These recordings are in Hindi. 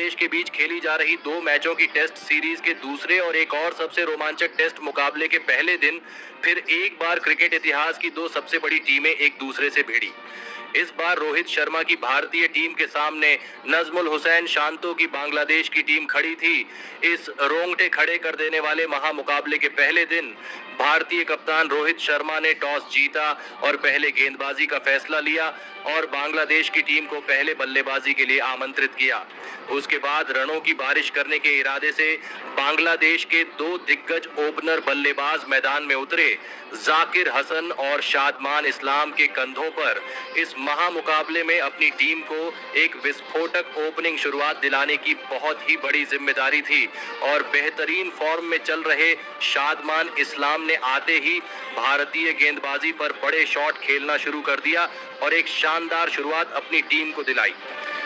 बांग्लादेश के बीच खेली जा रही 2 मैचों की टेस्ट सीरीज के दूसरे और एक और सबसे रोमांचक टेस्ट मुकाबले के पहले दिन फिर एक बार क्रिकेट इतिहास की 2 सबसे बड़ी टीमें एक दूसरे से भिड़ी। इस बार रोहित शर्मा की भारतीय टीम के सामने नजमुल हुसैन शांतो की बांग्लादेश की टीम खड़ी थी। इस रोंगटे खड़े कर देने वाले महामुकाबले के पहले दिन भारतीय कप्तान रोहित शर्मा ने टॉस जीता और पहले गेंदबाजी का फैसला लिया और बांग्लादेश की टीम को पहले बल्लेबाजी के लिए आमंत्रित किया। उसके बाद रनों की बारिश करने के इरादे से बांग्लादेश के 2 दिग्गज ओपनर बल्लेबाज मैदान में उतरे। जाकिर हसन और शादमान इस्लाम के कंधों पर इस महामुकाबले में अपनी टीम को एक विस्फोटक ओपनिंग शुरुआत दिलाने की बहुत ही बड़ी जिम्मेदारी थी और बेहतरीन फॉर्म में चल रहे शादमान इस्लाम ने आते ही भारतीय गेंदबाजी पर बड़े शॉट खेलना शुरू कर दिया और एक शानदार शुरुआत अपनी टीम को दिलाई।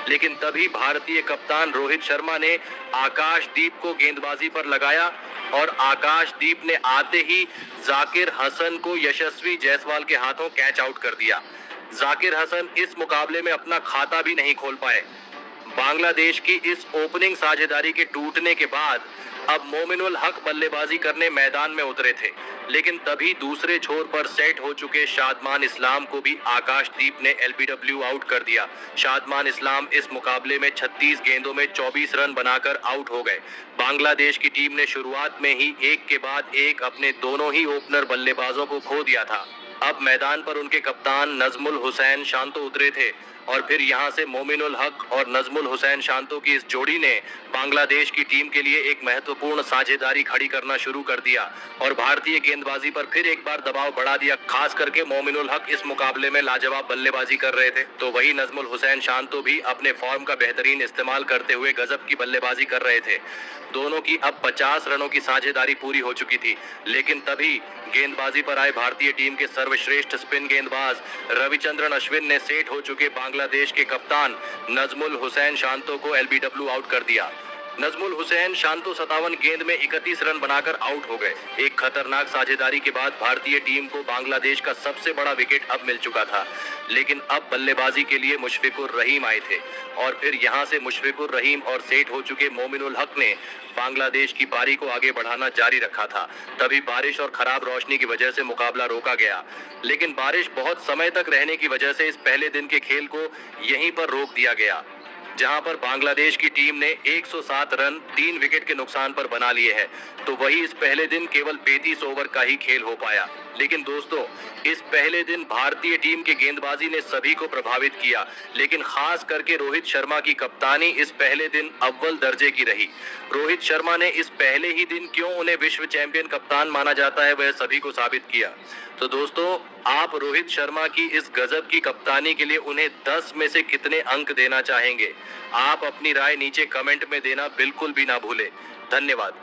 लेकिन तभी भारतीय कप्तान रोहित शर्मा ने आकाशदीप को गेंदबाजी पर लगाया और आकाशदीप ने आते ही जाकिर हसन को यशस्वी जायसवाल के हाथों कैच आउट कर दिया। जाकिर हसन इस मुकाबले में अपना खाता भी नहीं खोल पाए। बांग्लादेश की इस ओपनिंग साझेदारी के टूटने के बाद अब मोमिनुल हक बल्लेबाजी करने मैदान में उतरे थे, लेकिन तभी दूसरे छोर पर सेट हो चुके शादमान इस्लाम को भी आकाशदीप ने एलबीडब्ल्यू आउट कर दिया। शादमान इस्लाम इस मुकाबले में 36 गेंदों में 24 रन बनाकर आउट हो गए। बांग्लादेश की टीम ने शुरुआत में ही एक के बाद एक अपने दोनों ही ओपनर बल्लेबाजों को खो दिया था। अब मैदान पर उनके कप्तान नजमुल हुसैन शांतो उतरे थे और फिर यहां से मोमिनुल हक और नजमुल हुसैन शांतो की इस जोड़ी ने बांग्लादेश की टीम के लिए एक महत्वपूर्ण साझेदारी खड़ी करना शुरू कर दिया और भारतीय गेंदबाजी पर फिर एक बार दबाव बढ़ा दिया। खास करके मोमिनुल हक इस मुकाबले में लाजवाब बल्लेबाजी कर रहे थे, तो वही नजमुल हुसैन शांतो भी अपने फॉर्म का बेहतरीन इस्तेमाल करते हुए गजब की बल्लेबाजी कर रहे थे। दोनों की अब 50 रनों की साझेदारी पूरी हो चुकी थी, लेकिन तभी गेंदबाजी पर आए भारतीय टीम के सर्वश्रेष्ठ स्पिन गेंदबाज रविचंद्रन अश्विन ने सेट हो चुके बांग्लादेश के कप्तान नजमुल हुसैन शांतो को एलबीडब्ल्यू आउट कर दिया। नजमुल हुसैन शांतो 57 गेंद में 31 रन बनाकर आउट हो गए। एक खतरनाक साझेदारी के बाद भारतीय टीम को बांग्लादेश का सबसे बड़ा विकेट अब मिल चुका था, लेकिन अब बल्लेबाजी के लिए मुशफिकुर रहीम आए थे और फिर यहां से मुशफिकुर रहीम और सेट हो चुके मोमिनुल हक ने बांग्लादेश की पारी को आगे बढ़ाना जारी रखा था। तभी बारिश और खराब रोशनी की वजह से मुकाबला रोका गया, लेकिन बारिश बहुत समय तक रहने की वजह से इस पहले दिन के खेल को यहीं पर रोक दिया गया, जहां पर बांग्लादेश की टीम ने 107 रन 3 विकेट के नुकसान पर बना लिए हैं। तो वही इस पहले दिन केवल 35 ओवर का ही खेल हो पाया। लेकिन दोस्तों, इस पहले दिन भारतीय टीम के गेंदबाजी ने सभी को प्रभावित किया, लेकिन खास करके रोहित शर्मा की कप्तानी इस पहले दिन अव्वल दर्जे की रही। रोहित शर्मा ने इस पहले ही दिन क्यों उन्हें विश्व चैंपियन कप्तान माना जाता है वह सभी को साबित किया। तो दोस्तों, आप रोहित शर्मा की इस गजब की कप्तानी के लिए उन्हें 10 में से कितने अंक देना चाहेंगे? आप अपनी राय नीचे कमेंट में देना बिल्कुल भी ना भूलें। धन्यवाद।